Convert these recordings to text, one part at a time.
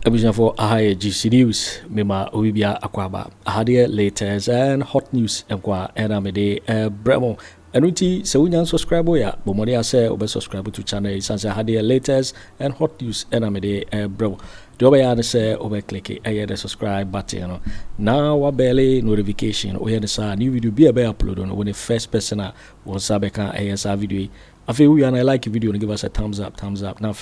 Ebijan for Ahaya GC News, Mima Ubibia Akwaba, Ahadia latest and hot news, Enkwa, Enamede, Bremo. Anuti, so we subscribe, ya, Bomodia say, obe subscribe to channel, Sansa Hadia latest and hot news, Enamede, Bremo. The Obayana say, obe click the subscribe button. Now, what barely notification, or the new video be a bear upload on when the first person was Sabeka ASR video. I feel we and I like the video and give us a thumbs up. Now,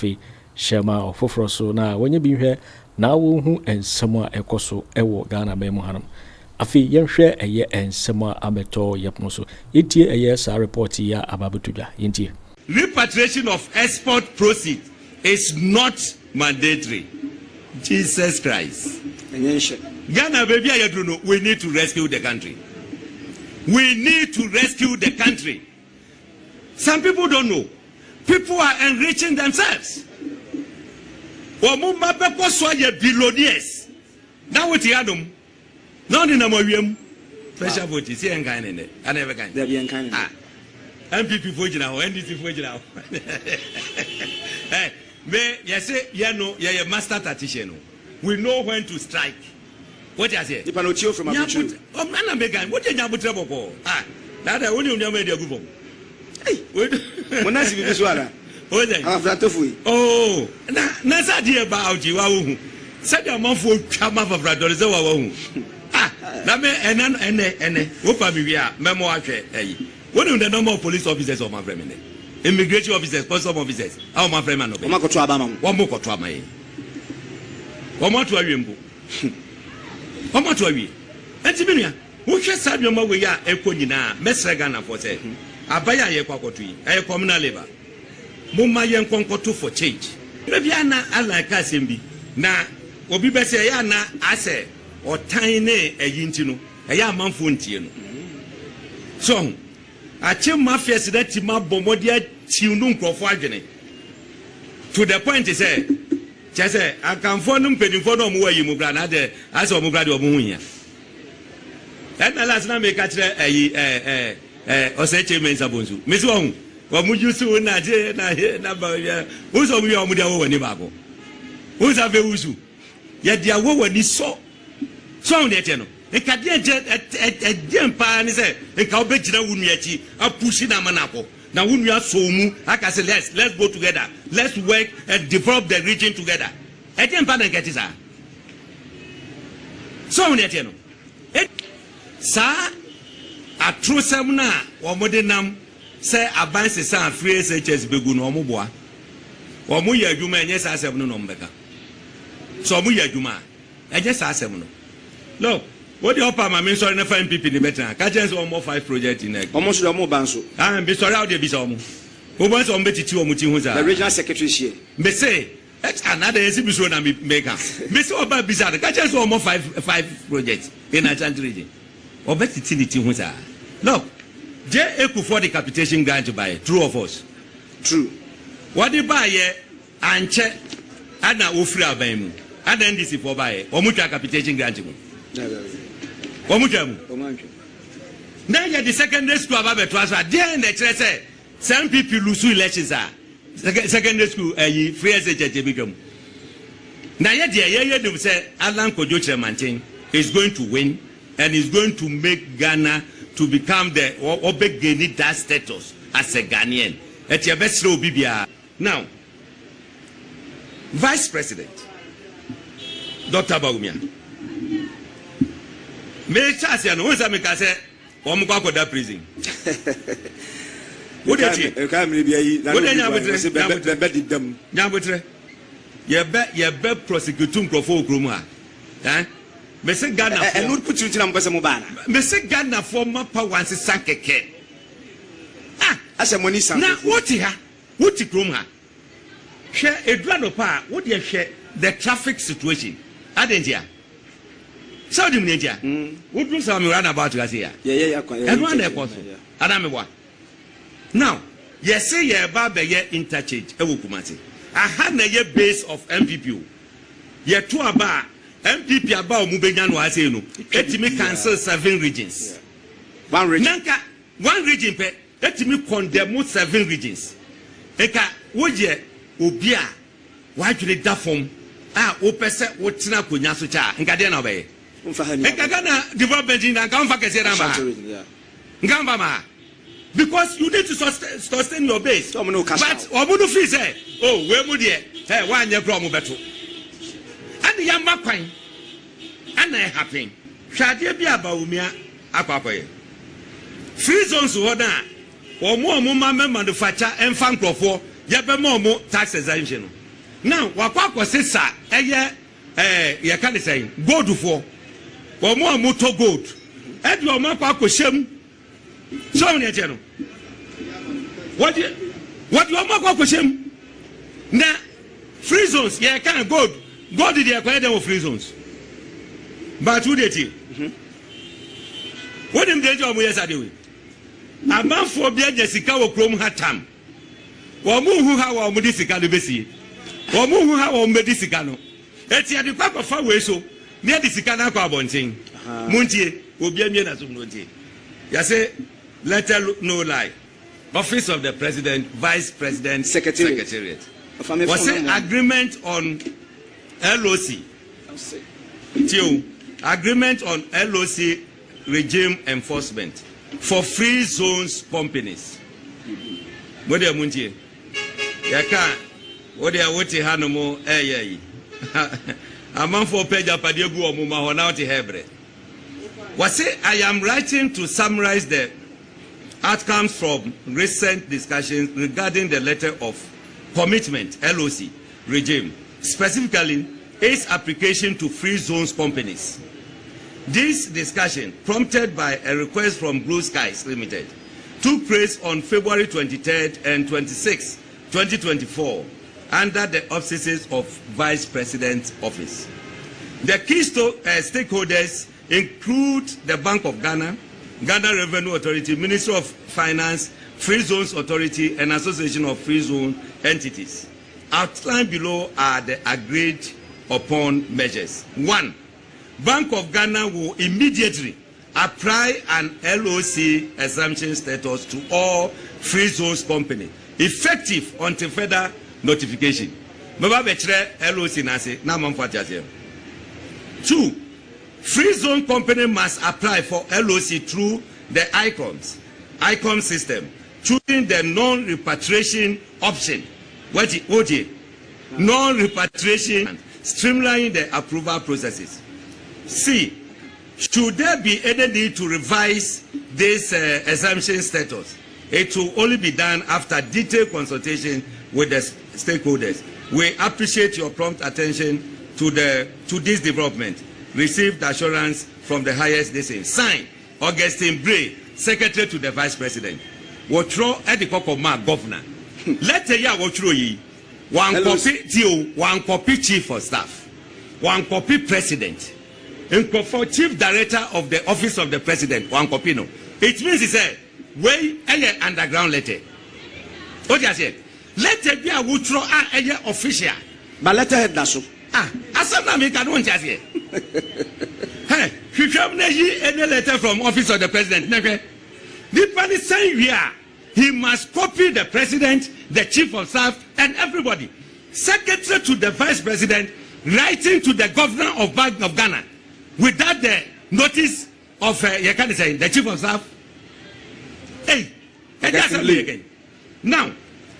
share my or for so now when you be here now who and somewhere ekoso ewo Ghana be mu hanum afi yen hwe eye en somewhere abeto yepno so etie eye sa report ya ababutuja yentie. Repatriation of export proceeds is not mandatory. Jesus Christ. Ghana baby ayadru, we need to rescue the country. We need to rescue the country. Some people don't know. People are enriching themselves. Wamumba beko so ye billionaires. Now what yadum? No ni na mawiem. Special vote see en kan ne. I never kan. There be en kan. Ah. MPP for jina ho, NDC for jina ho. Eh, me yes you know ye master tactician. We know when to strike. What you say? Ipanotio from Akoto. Oh man na megan. What you nyabutre boko? Ah. That one you nyama dey go. Hey, Monasi bi swala. Oh, na sadia ba oji wa wo hu. Sadia manfo twama fafradore ze wa hu. Ah, na me ene wo pa mi wi a memo ahwe ayi. What do the number of police officers of my friend? Immigration officers, custom officers. How my friend man no be. Oma koto aba mam. Wo mo koto aba yi. Wo mo to awie mbo. Wo mo to awie. Enti me nua, wo hwe sadia ma we ya ekọ nyina, mesre Ghana for say. Abaya ye kwakoto yi. E communal labor. Mumma yen konkoto for change. Maybe ana alaka sembi na obi be say ya na ase otan ne eyinti no eya amanfo ntie no. So ache mafia sedati mabomodi ati no nkrofo adwene. To the point is say chese akanfo no mpedinfo no mo wayi mu bra na de ase o mo bra de o mo hu ya. Na last na me ka kire otchere mensa bonsu. Mesi wo hu Wamujusu na je na Bawumia. Uzo mwi omudia wo wani bako. Uza ve uzu. Ya dia wo wani so. So on ete no. Eka dia je mpa ni se eka obegina wunu achi apushi na manako. Na wunu aso mu aka say let's go together. Let's work and develop the region together. Ete mpa na nketi sa. So on ete no. Sa atrosem na omode nam say abanse san free SHS begu no omoboa omo ya adwuma enye sa asem no mbeka so omo ya adwuma enye sa asem no look what the upper ma me sorry na find people ni better ka chance omo 5 project in egg omo so omo banso ah be sorry how dey be so omo omo so omo betiti omo ti hu za the regional secretary here me say it's another esi bi so na me meka me say oba bizarre ka chance omo 5 project in a country region obetiti ni ti hu za look Akufo the capitation grant by true of us. True. What they buy anche ana ofri aban mu. Ana NDC for buy. Omutwa capitation grant mu. Omutwa mu. Now you the secondary school about transfer. There in the church some people lose elections are. Secondary school free SHS become. Now you them say Alan Kojo Kyeremanteng is going to win and is going to make Ghana to become the obegeni that status as a Ghanaian. At your best row Bibia. Now, Vice President Dr. Bawumia. Me chasi ano once make say omo kwa da prison. What did you? What did you? Nyabutre. Ye be prosecute nkrofo okromu ha. Eh? Me say Ghana for no put you in am mo bana. Me say Ghana for mapa wansi sankeke. Ah, asa money sank. Na what ha? What krom ha? Hwe edurano pa, what dey hwe the traffic situation. Adentia. Saudi mneja. What do some run about you say ya? Yeah. Everyone dey cause. Adamewa. Now, you say ye ba be ye interchange e wo Kumasi. Aha na ye base of MPP. Ye to aba MPP about Mubenya no ase no. Etimi cancel 7 regions. One region. Nanka one region pe etimi condemn 7 regions. Eka woje obi a wadwene da fom ah opese wotina konya so cha nkade na obeye Ekagana development in Gamfa Keserama. Gambama. Because you need to sustain your base. But Obudu Free say, oh, where would you? Hey, 1 year promo better. And the Yamba Quine. And I happen. Shadia Bawumia Apapoye. Free zones order. Or more manufacture and fan for Yabamomo tax exemption. Now, Wakwa says, you can't say, go to for. Or more motor gold. And your mapa shem. So many channel. What your mapa shem? Now, free zones, yeah, kind of gold. God did acquire them of free zones. But who did you? What in the job we are doing? A man for being Jessica or Chrome hat tam. Or who have our Medicicano Bessie. Or who have our Medicicano. It's at the back of our way so. Near the Sikana Carbonting, Muntie will be a mere as Muntie. Yase, letter no lie. Office of the President, Vice President, Secretariat. Was an agreement on LOC. Agreement on LOC regime enforcement for free zones companies. What are Muntie? Yaka, what are Hanomo, a man for Peja Padegu or Mumahonauti Hebre. Was say I am writing to summarize the outcomes from recent discussions regarding the letter of commitment LOC regime, specifically its application to free zones companies. This discussion, prompted by a request from Blue Skies Limited, took place on February 23rd and 26th, 2024. Under the auspices of Vice President's office. The key stakeholders include the Bank of Ghana, Ghana Revenue Authority, Ministry of Finance, Free Zones Authority, and Association of Free Zone Entities. Outlined below are the agreed upon measures. 1. Bank of Ghana will immediately apply an LOC exemption status to all free zones companies, effective until further notification. LOC nase na mamfatiase. 2. Free zone company must apply for LOC through the ICOM system, choosing the non-repatriation option. What is non-repatriation, streamlining the approval processes. C. Should there be any need to revise this exemption status, it will only be done after detailed consultation with the stakeholders. We appreciate your prompt attention to this development. Received assurance from the highest decision. Signed, Augustine Bray, Secretary to the Vice President. Wotro Edikokoma Governor. Let the year wotro yi. One copy TO, one copy Chief of Staff, one copy President, and for Chief Director of the Office of the President, one copy no. It means he said, way a underground letter. What you say? Let it be a wutro a official. But letterhead naso. Asana me can want just here. Hey, you come any letter from Office of the President. Never. The party saying he must copy the President, the Chief of Staff, and everybody. Secretary to the Vice President, writing to the Governor of Bank of Ghana, without the notice of you can say the Chief of Staff. Hey, that's again. Now.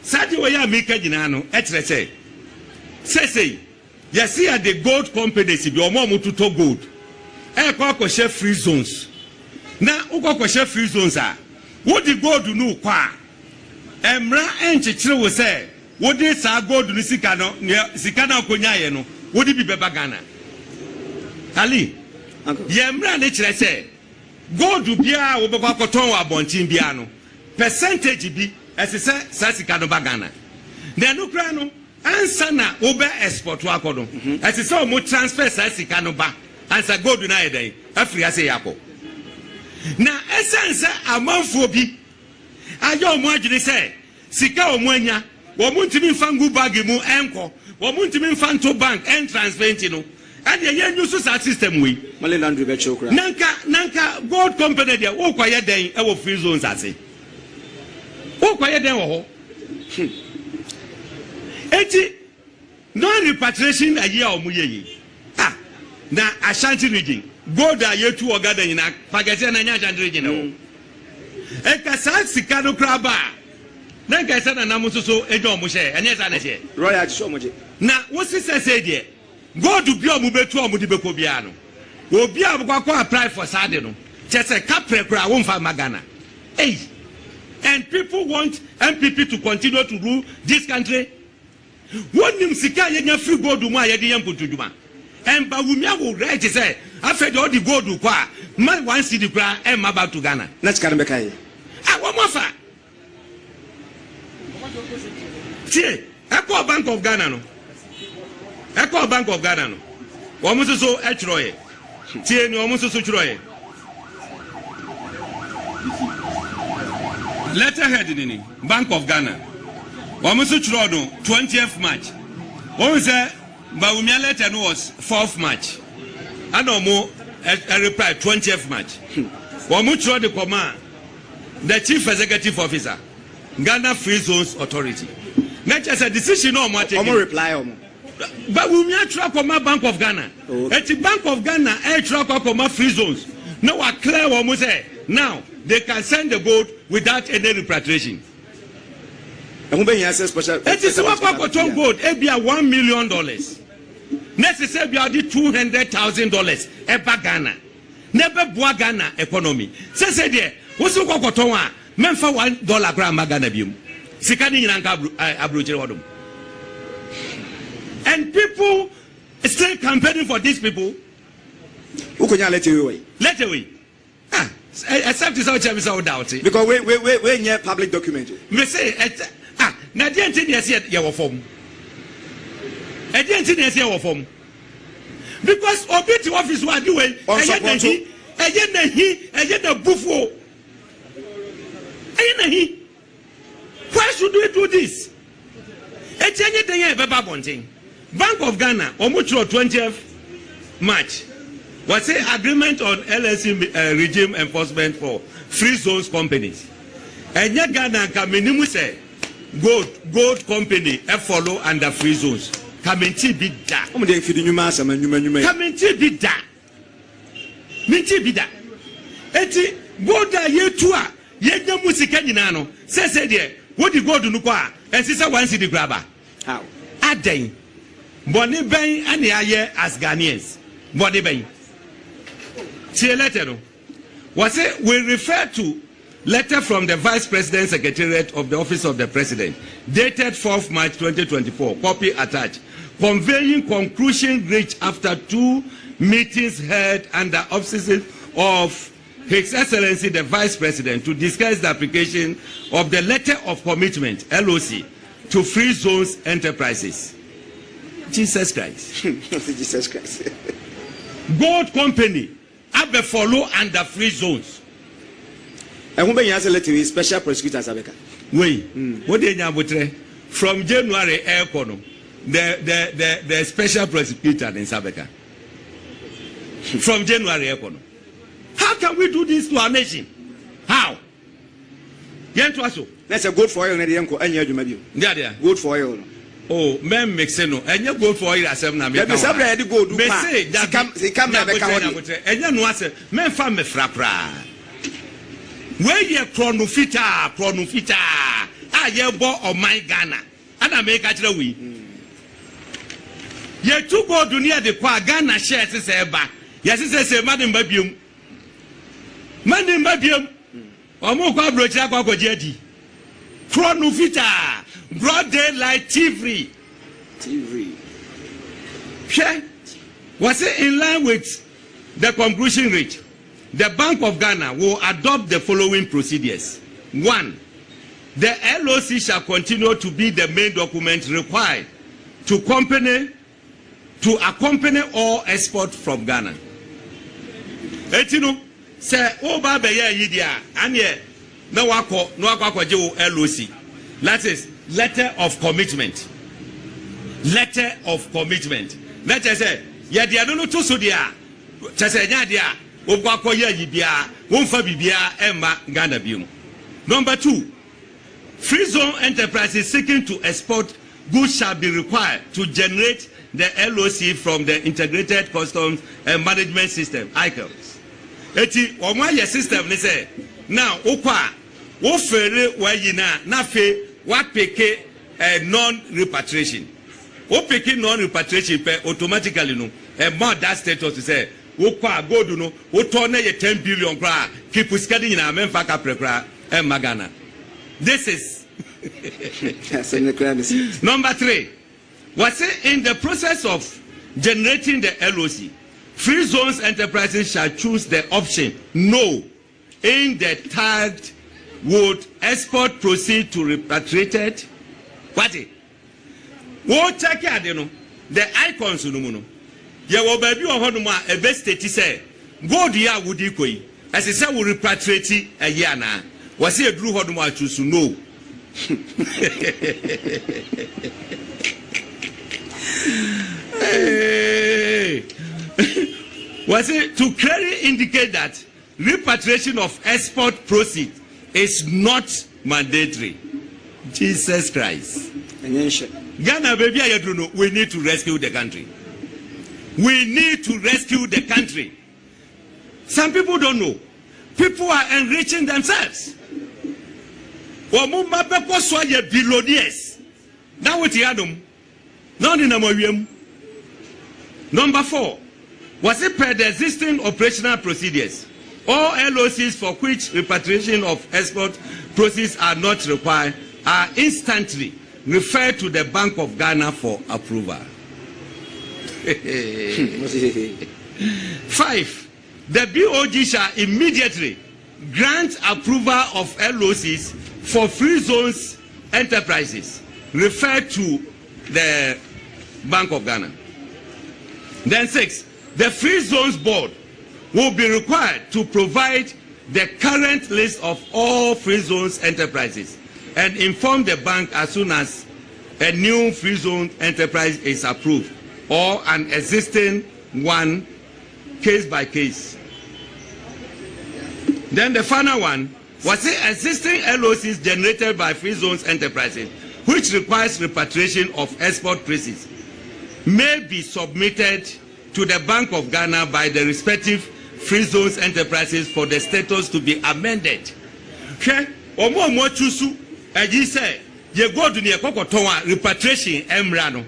Sadi waya mika jinano etrese say yes see at the gold companies bi omo mututo gold kwa share free zones na ukwa share free zones what the gold no kwa emra enchechire wo say wo dey sa gold no sika no konya ye no wo di bi beba Ghana ali ye emra ne chire say gold bia wo bekwa koton wa bonchin bia no percentage bi as I say, Sassicano Bagana. Then Ukrano, Ansana, Uber export Wakodo. As I saw more transfer Sassicano Ba, and Sa go to Naide, Afria say Yako. Now, Essence, a month for be. I don't want to say, Sika Omwenya, Wamuntimin Fangu Bagimu, Enco, Wamuntimin Fanto Bank, and Transventino. And the yen uses our system we. Malilandri Bechokra. Nanka, gold company, they all quiet day, our free zones, I say. Oh, quiet then, no repatriation a year or muye. Ah, na Ashanti region. Gold a year 2 or gather in a Pakistan and Ashanti region. Ekasa sikano kraba. Na kasa na namuso so ejo mushe. Anya sa na she. Royal show moje. Na wosi say there. Go to bi omubetu omudi beko bia no. Obi abukwa apply for sade no. Chese kapre kura wonfa magana. Hey. And people want MPP to continue to rule this country. One nim sika yenya free gold mu ayede yem potuduma. And Bawumia will write say after all the gold kwa man one city kura em about to Ghana. Let's carry back here. Ah, one more fa. See, Echo Bank of Ghana no. Echo Bank of Ghana no. Omuso so echroye. See ni omuso so chroye. Letterhead nini Bank of Ghana. Omuso chro no 20th March. One say Bawumia letter no was 4th March. Anomo a reply 20th March. Omu chro the command the Chief Executive Officer Ghana Free Zones Authority. Not just a decision or more taken. Reply omo. Bawumia track on my Bank of Ghana. At the Bank of Ghana, air track on my free zones. No, I clear what say. Now they can send the gold without any repatriation. It is what Akoto gold. It be $1 million. Necessary be $200,000. Ever Ghana. Never boa Ghana economy. Say there. What's the Akoto one? Men for $1 gram Ghana bium. Sikani Nanka Abrochero. And people still campaigning for these people. Who can you let you away? Let away. Ah, except it's all Chinese doubt. Because we near public document. Me say, na the engineer said your form. A the engineer say your form. Because obiti office was doing, and yet the buffo. Why should we do this? It's anything ever wanting. Bank of Ghana, Omucho 20th March, was an agreement on LSE regime enforcement for free zones companies. And yet Ghana can minimum say gold company follow under free zones. Kamenti be da. Kamenti be da. Minti be da. Eti gold a ye tua ye musika nyina no. Say there. What the gold no kwa? And sister one city grabber. How? Aden. Boni ben ani aye as Ghanaians. Boni ben. See a letter no. Was it we refer to letter from the Vice President Secretariat of the Office of the President dated 4th March 2024. Copy attached. Conveying conclusion reached after 2 meetings held under offices of His Excellency the Vice President to discuss the application of the letter of commitment (LOC) to free zones enterprises. Jesus Christ. Jesus Christ. Gold company have a follow under free zones. And when you answer letter special prosecutors Abeka. Wait, what they nyabutre from January Akono, the special prosecutor in Sabeka. From January Akono. How can we do this to our nation? How? That's a good for oil and yeah. Good for oil. Oh, men make no. And you go for oil as I'm not. Let me say, go do that come and you know, men farm me frapra. Where you chronofita. Ah, you bought on my Ghana. And I make actually we. You two go to near the Ghana shares say back. Yes, it says, Madam Babium. Madam Babium. Omo kwa brocha kwa kojedi. Chronofita. Broad daylight Thiévery. Sure. Was it in line with the conclusion reached? The Bank of Ghana will adopt the following procedures. 1. The LOC shall continue to be the main document required to accompany all export from Ghana. Etino say oba be ye yidia anye na wako je LOC. That is letter of commitment. Letter of commitment. Let us say ye dia no to so dia. Chese nya dia obwako ye yibia wonfa bibia emma Ghana bium. Number 2, free zone enterprises seeking to export goods shall be required to generate the LOC from the Integrated Customs and Management System, ICALS. Eti omo ye system ni say now okwa wo fere wa yina na fe wa peke non repatriation. Wo peke non repatriation pe automatically no more that status to say okwa gold no wo turn ye 10 billion kra keep skadi nyina memfa ka prekra e magana. This is number 3. Was it in the process of generating the LOC, free zones enterprises shall choose the option no in the tagged would export proceed to repatriated. What it? Wo check ya no the icons no no. Ye wo baby o hono ma e be state say gold ya would ikoi as say we repatriate a year na. Was it eduru hono ma choose no. Hey. Was it to clearly indicate that repatriation of export proceeds is not mandatory? Jesus Christ. Ghana baby ayedruno, we need to rescue the country. We need to rescue the country. Some people don't know. People are enriching themselves. Billionaires. Now what you had Number 4, was it per the existing operational procedures? All LOCs for which repatriation of export proceeds are not required are instantly referred to the Bank of Ghana for approval. 5, the BOG shall immediately grant approval of LOCs for free zones enterprises referred to the Bank of Ghana. Then 6, the Free Zones Board will be required to provide the current list of all free zones enterprises and inform the bank as soon as a new free zone enterprise is approved or an existing one case by case. Then the final one was the existing LOCs generated by free zones enterprises which requires repatriation of export proceeds may be submitted to the Bank of Ghana by the respective free zones enterprises for the status to be amended. Okay? Omo chusu eji say ye go do ne kokoton repatriation emra no.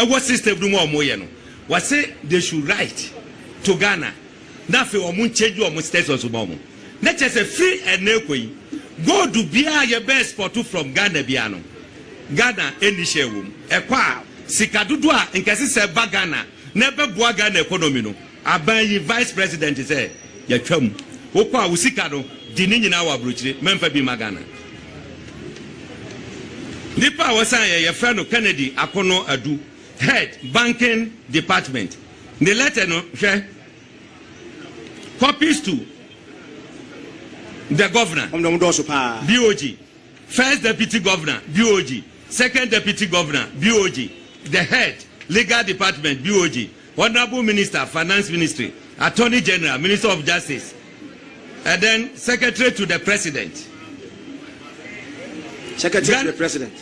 What system do mo ye no. Was say they should write to Ghana. Na fe omo change omo status mo mo. Na chese free enekoi go do bia ye best for to from Ghana bia no. Ghana eni share wom. Ekwa sikadudu a nkesi se ba Ghana never boa Ghana economy no. Aban vice president say ya twam. Okwa usika no di ni nyina wa brochire memfa bi magana. Nipa wasan ye friend no Kennedy Agyapong head banking department. The letter no copies to the governor BOG, first deputy governor BOG, second deputy governor BOG, the head legal department BOG, honorable minister finance ministry, attorney general, minister of justice, and then secretary to the president. Secretary to the president.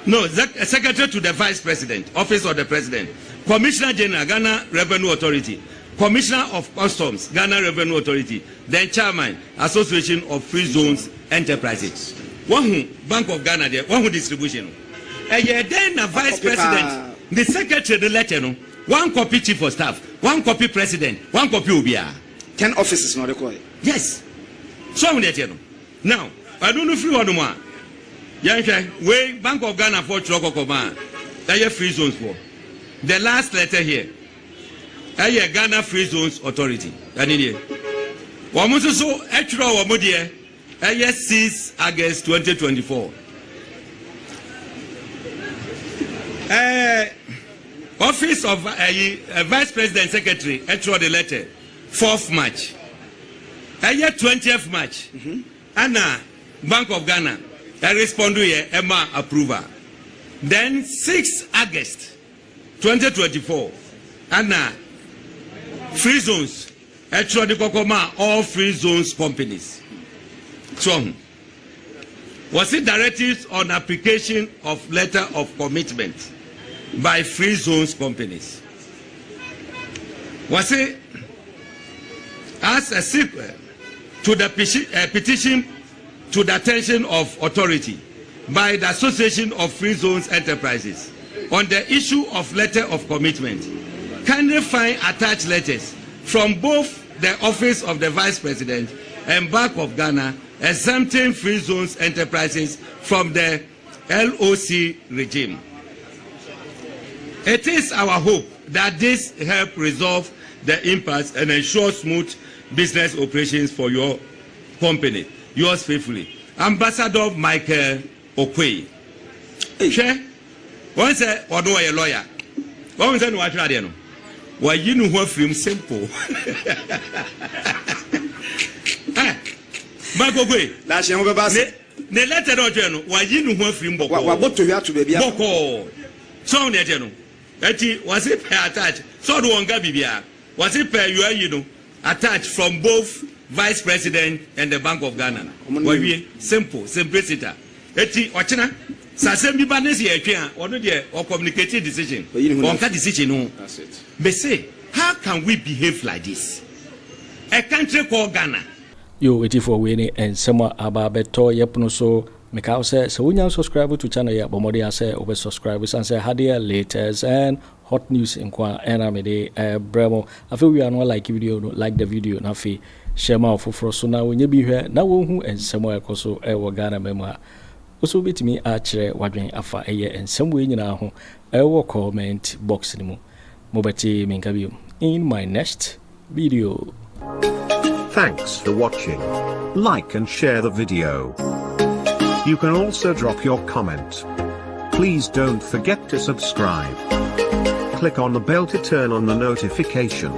No, secretary to the vice president, office of the president, commissioner general, Ghana Revenue Authority, commissioner of customs, Ghana Revenue Authority, then chairman, Association of Free Zones Enterprises. One who Bank of Ghana there, one who distribution. And then a vice president, the secretary the letter no, one copy chief of staff, one copy president, one copy Ubia. 10 offices not required. Yes. So no. Now, I don't know if you want more. We Bank of Ghana for Chokokoma. They have free zones for. The last letter here. Ghana Free Zones Authority. So extra 6 August 2024. Office of Vice President Secretary extra the letter 4th March. 20th March. Anna Bank of Ghana. I respond to here, Emma approval. Then 6 August 2024, Anna free zones, actually Kokoma, all free zones companies. So Was it directives on application of letter of commitment by free zones companies? Was it as a sequel to the petition to the attention of authority by the Association of Free Zones Enterprises on the issue of letter of commitment? Kindly find attached letters from both the Office of the Vice President and Bank of Ghana exempting free zones enterprises from the LOC regime. It is our hope that this help resolve the impasse and ensure smooth business operations for your company. Yours faithfully, Ambassador Michael Okwei. Share. One say, or no, a lawyer. One say, no, I tried it. Why you know what film simple? Michael Okwei. That's your baby. The letter of journal. Why you know what film? What to you to be Boko. So, the journal. Was it per attached? So, the one gabby. Was it per you know attached from both Vice President and the Bank of Ghana? Why simple, simplicity. Otchere. Sasemi banesi etwa ono de or communicated decision. On that decision no. That's it. But say, how can we behave like this? A country called Ghana. Yo, waiting for winning and summer about beto yepno so make out say so when you subscribe to channel ya bomodi ase over subscribers and say hadia latest and hot news in kwa enamede bremo. I feel we are not like video no like the video na fi share ma for so now when you be here na wo hu and somewhere koso e Ghana memo. Also bit me otchere wadwen afa eye and some way nyina ho e comment box ni mu mobati minkabi in my next video. Thanks for watching. Like and share the video. You can also drop your comment. Please don't forget to subscribe. Click on the bell to turn on the notification.